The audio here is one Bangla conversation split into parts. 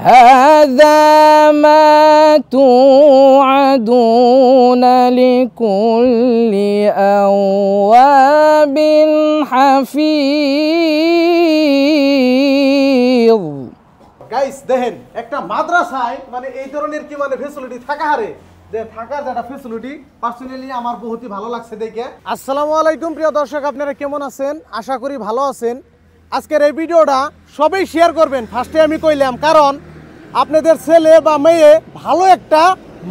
هذا ما توعدون لكل أواب حفيظ। গাইস দেখেন একটা মাদ্রাসায় মানে এই ধরনের কি মানে ফ্যাসিলিটি থাকা হারে থাকার যেটা ফ্যাসিলিটি পার্সোনালি আমার বহুতই ভালো লাগছে দেখে। আসসালামু আলাইকুম প্রিয় দর্শক, আপনারা কেমন আছেন? আশা করি ভালো আছেন। আজকের এই ভিডিওটা সবাই শেয়ার করবেন, ফার্স্টে আমি কইলাম, কারণ আপনাদের ছেলে বা মেয়ে ভালো একটা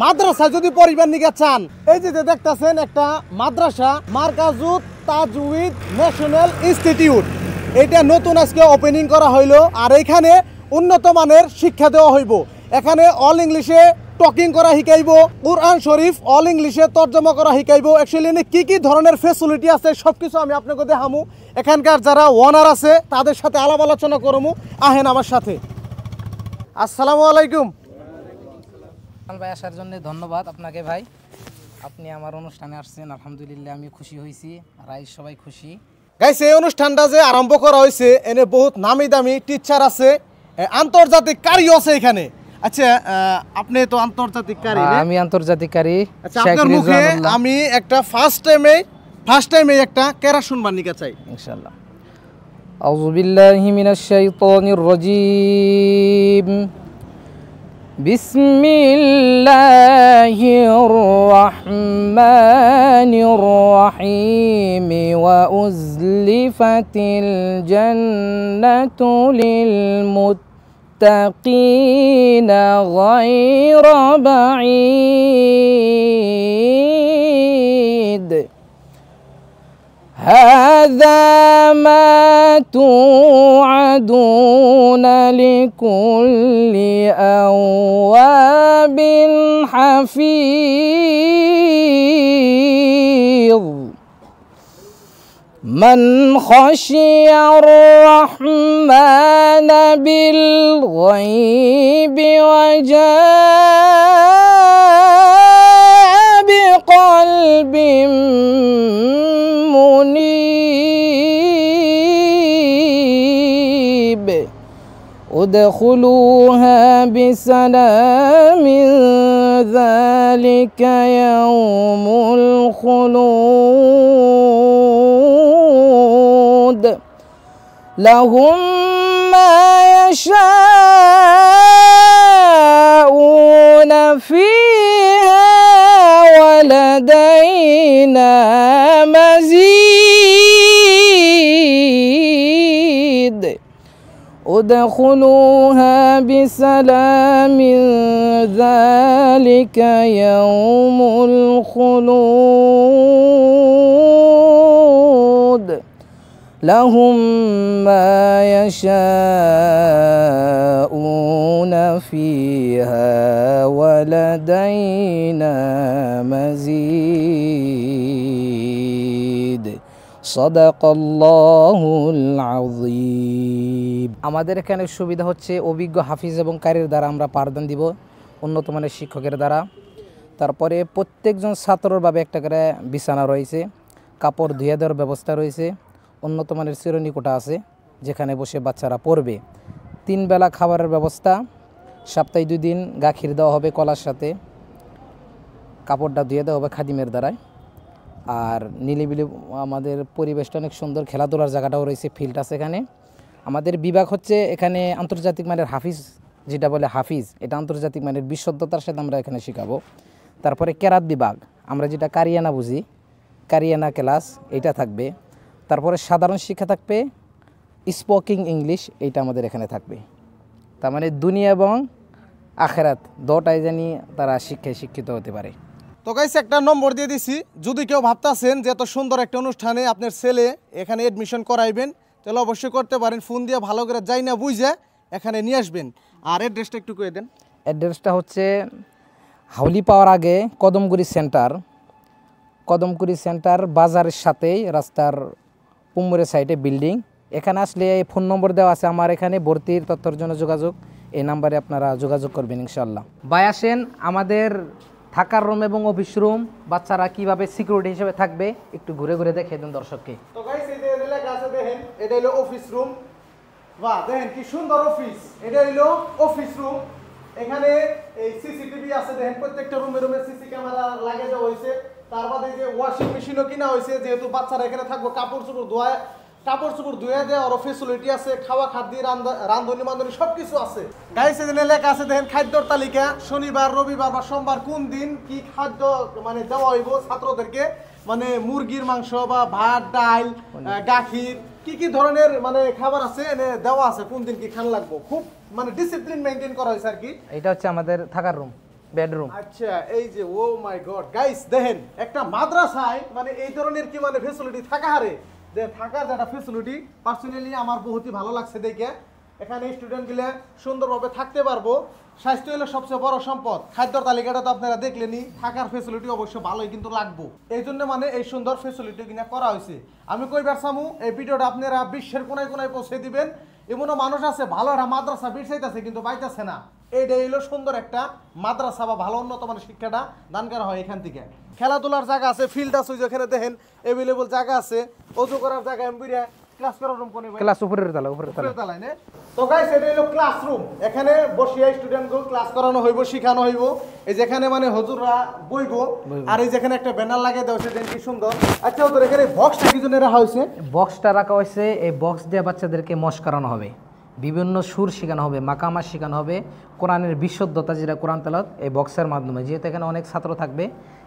মাদ্রাসা যদি পরিবার নিয়ে চান, এই যে দেখতেছেন একটা মাদ্রাসা মার্কাজুত তাজউইদ ন্যাশনাল ইনস্টিটিউট, এটা নতুন আজকে ওপেনিং করা হইলো। আর এখানে উন্নত মানের শিক্ষা দেওয়া হইব। এখানে অল ইংলিশে টকিং করা শিখাইব, কুরআন শরীফ অল ইংলিশে তর্জমা করা শিখাইব। অ্যাকচুয়ালি কি কি ধরনের ফ্যাসিলিটি আছে সবকিছু আমি আপনাকে দেখামু। এখানকার যারা ওনার আছে তাদের সাথে আলাপ আলোচনা করবো, আহেন আমার সাথে। আসসালামু আলাইকুম ভাই, আসার জন্য ধন্যবাদ আপনাকে ভাই। আপনি আমার অনুষ্ঠানে আসছেন, আলহামদুলিল্লাহ আমি খুশি হয়েছি, রাইজ সবাই খুশি। গাইস এই অনুষ্ঠানটা যে আরম্ভ করা হয়েছে এনে বহুত নামি দামি টিচার আছে, আন্তর্জাতিক কারিও আছে এখানে। আচ্ছা আপনি তো আন্তর্জাতিক কারি? আমি আন্তর্জাতিক কারি। আচ্ছা আপনার মুখে আমি একটা ফার্স্ট টাইমে একটা কেরা শুনবার নিকা চাই ইনশাআল্লাহ। আউযু বিল্লাহি মিনাশ শাইতানির রাজীম। বিসমিল্লাহির রাহমানির রাহিম। ওয়া উযলিফাতিল জান্নাতু লিল মুত্তাকিনা গায়রা বাঈদ। هذا ما توعدون لكل أواب حفيظ من خشي الرحمن بالغيب وجاء بقلب منيب ادخلوها بسلام ذلك يوم الخلود لهم ما يشاءون فيها ولدينا مزيد ادخلوها بسلام ذلك يوم الخلود لهم ما يشاءون فيها ولدينا مزيد সাদাকাল্লাহুল আযীম। আমাদের এখানে সুবিধা হচ্ছে অভিজ্ঞ হাফিজ এবং কারির দ্বারা আমরা পাঠদান দিব, উন্নত মানের শিক্ষকের দ্বারা। তারপরে প্রত্যেকজন ছাত্ররভাবে একটা করে বিছানা রয়েছে, কাপড় ধুয়ে দেওয়ার ব্যবস্থা রয়েছে, উন্নত মানের চিরনিকোঠা আছে যেখানে বসে বাচ্চারা পড়বে। 3 বেলা খাবারের ব্যবস্থা, সপ্তাহে 2 দিন গাখির দেওয়া হবে কলার সাথে, কাপড়টা ধুয়ে দেওয়া হবে খাদিমের দ্বারায়। আর নিলিবিলি আমাদের পরিবেশটা অনেক সুন্দর, খেলাধুলার জায়গাটাও রয়েছে, ফিল্ড আছে এখানে। আমাদের বিভাগ হচ্ছে এখানে আন্তর্জাতিক মানের হাফিজ, যেটা বলে হাফিজ, এটা আন্তর্জাতিক মানের বিশুদ্ধতার সাথে আমরা এখানে শেখাবো। তারপরে কেরাত বিভাগ, আমরা যেটা কারিয়ানা বুঝি, কারিয়ানা ক্লাস এটা থাকবে। তারপরে সাধারণ শিক্ষা থাকবে, স্পোকিং ইংলিশ, এইটা আমাদের এখানে থাকবে। তার মানে দুনিয়া এবং আখেরাত দুটাই জানি তারা শিক্ষায় শিক্ষিত হতে পারে। তো গাইস একটা নম্বর দিয়ে দিছি, যদি কেউ ভাবতেছেন যে এত সুন্দর একটা অনুষ্ঠানে আপনার ছেলে এখানে এডমিশন করাইবেন তাহলে অবশ্যই করতে পারেন। ফোন দিয়ে ভালো করে যাই না বুঝে এখানে নিয়ে আসবেন। আর অ্যাড্রেসটা একটু কয়ে দেন। অ্যাড্রেসটা হচ্ছে হাউলি পাওয়ার আগে কদমগুড়ি সেন্টার বাজারের সাথেই রাস্তার পুমুরের সাইডে বিল্ডিং। এখানে আসলে এই ফোন নম্বর দেওয়া আছে আমার, এখানে ভর্তির তথ্যের জন্য যোগাযোগ, এই নাম্বারে আপনারা যোগাযোগ করবেন ইনশাআল্লাহ। ভাই আসেন, আমাদের থাকার রুম এবং অফিস রুম, বাচ্চারা কিভাবে সিকিউরিটি হিসেবে থাকবে একটু ঘুরে ঘুরে দেখিয়ে দেন দর্শককে। তো গাইস এই যে লেখা আছে দেখেন, এটা হলো অফিস রুম, বাহ, দেখেন কি সুন্দর অফিস। এটা হইলো অফিস রুম। এখানে এই সিসিটিভি আছে, দেখেন প্রত্যেকটা রুমে রুমে সিসি ক্যামেরা লাগিয়ে দেওয়া হয়েছে। তার বাদে যে ওয়াশিং মেশিনও কিনা হয়েছে, যেহেতু বাচ্চারা এখানে থাকবো, কাপড় চোপড় ধুয়ে দেওয়ার ফেসিলিটি আছে, খাওয়া খাদ্য রান্ধনি মান্ধনি সবকিছু আছে। গাইস এখানে লেখা আছে দেখেন খাদ্যর তালিকা, শনিবার রবিবার বা সোমবার কোন দিন কি খাদ্য মানে দেওয়া হইব ছাত্রদেরকে, মানে মুরগির মাংস বা ভাত ডাল গাখির কি কি ধরনের মানে খাবার আছে এনে দেওয়া আছে, কোন দিন কি খান লাগবো। খুব মানে ডিসিপ্লিন মেইনটেইন করা হয়েছে আর কি। এটা হচ্ছে আমাদের থাকার রুম, বেডরুম। আচ্ছা, এই যে ও মাই গড গাইস, দেখেন একটা মাদ্রাসায় মানে এই ধরনের কি মানে ফ্যাসিলিটি থাকা হারে, যে থাকার যেটা ফ্যাসিলিটি পার্সোনালি আমার বহুতই ভালো লাগছে দেখে। এখানে স্টুডেন্ট গুলো সুন্দরভাবে থাকতে পারবো। স্বাস্থ্য হলো সবচেয়ে বড় সম্পদ। খাদ্যর তালিকাটা তো আপনারা দেখলেনই, থাকার ফ্যাসিলিটি অবশ্য ভালোই কিন্তু লাগবো। এই জন্য মানে এই সুন্দর ফ্যাসিলিটি কিনা করা হয়েছে। আমি কইবার চামু এই ভিডিওটা আপনারা বিশ্বের কোনায় কোনায় পৌঁছে দিবেন। এমনও মানুষ আছে ভালো একটা মাদ্রাসা বিরসাইতেছে কিন্তু পাইতেছে না। এইটা হলো সুন্দর একটা মাদ্রাসা বা ভালো উন্নত মানের শিক্ষাটা দান করা হয় এখান থেকে। খেলাধুলার জায়গা আছে, ফিল্ড আছে, যেখানে দেখেন এভেলেবল জায়গা আছে, অজু করার জায়গা, এমবিরা ক্লাস করার রুম কোনে ক্লাস উপরের তালায় না। তো গাইস এটা হলো ক্লাসরুম। এখানে বসিয়া স্টুডেন্টকে ক্লাস করানো হইব, শেখানো হইব। এই যেখানে মানে হুজুররা বইবো, আর এই যেখানে একটা ব্যানার লাগিয়ে দেওয়া হয়েছে, দেখেন কি সুন্দর। আচ্ছা, ওদের এখানে বক্সটা কি জন্য রাখা হয়েছে? বক্সটা রাখা হয়েছে, এই বক্স দিয়ে বাচ্চাদেরকে মশ করানো হবে, বিভিন্ন সুর শেখানো হবে, মাকামা শেখানো হবে, কোরআনের বিশুদ্ধতা যেটা কোরআন তেলাওয়াত এই বক্সের মাধ্যমে। যেহেতু এখানে অনেক ছাত্র থাকবে,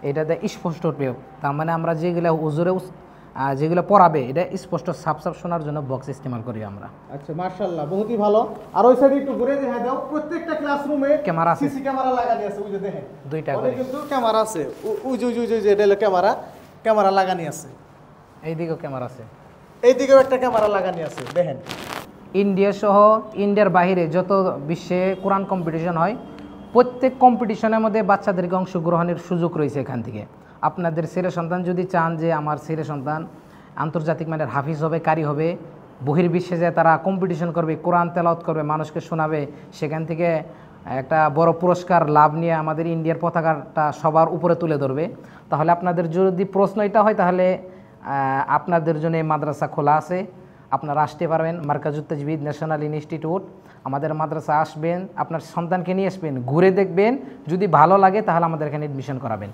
এটাতে স্পষ্ট প্রয়োগ, তার মানে আমরা যেগুলো হুজুরে যেগুলো পড়াবে এটা স্পষ্ট সাফ শোনার জন্য বক্স ইস্তেমাল করি আমরা। আচ্ছা, মাশাআল্লাহ, বহুতই ভালো। আর ওই সাইডে একটু ঘুরে দেখা দাও, প্রত্যেকটা ক্লাসরুমে ক্যামেরা আছে, সিসি ক্যামেরা লাগানো আছে। ওই যে দেখেন দুইটা ওখানে করে কিন্তু ক্যামেরা আছে। ওই যে এটা হলো ক্যামেরা লাগানো আছে। এইদিকেও ক্যামেরা আছে, এইদিকেও একটা ক্যামেরা লাগানো আছে দেখেন। ইন্ডিয়া সহ ইন্ডিয়ার বাইরে যত বিশ্বে কোরআন কম্পিটিশন হয়, প্রত্যেক কম্পিটিশনের মধ্যে বাচ্চাদেরকে অংশগ্রহণের সুযোগ রয়েছে এখান থেকে। আপনাদের ছেলে সন্তান যদি চান যে আমার ছেলে সন্তান আন্তর্জাতিক মানের হাফিজ হবে, কারি হবে, বহির্বিশ্বে যে তারা কম্পিটিশন করবে, কোরআন তেলাওয়াত করবে, মানুষকে শোনাবে, সেখান থেকে একটা বড় পুরস্কার লাভ নিয়ে আমাদের ইন্ডিয়ার পতাকাটা সবার উপরে তুলে ধরবে, তাহলে আপনাদের যদি প্রশ্ন এটা হয়, তাহলে আপনাদের জন্য এই মাদ্রাসা খোলা আছে। আপনারা আসতে পারবেন মার্কাজুত তাজবিদ ন্যাশনাল ইনস্টিটিউট। আমাদের মাদ্রাসা আসবেন, আপনার সন্তানকে নিয়ে আসবেন, ঘুরে দেখবেন, যদি ভালো লাগে তাহলে আমাদের এখানে এডমিশন করাবেন।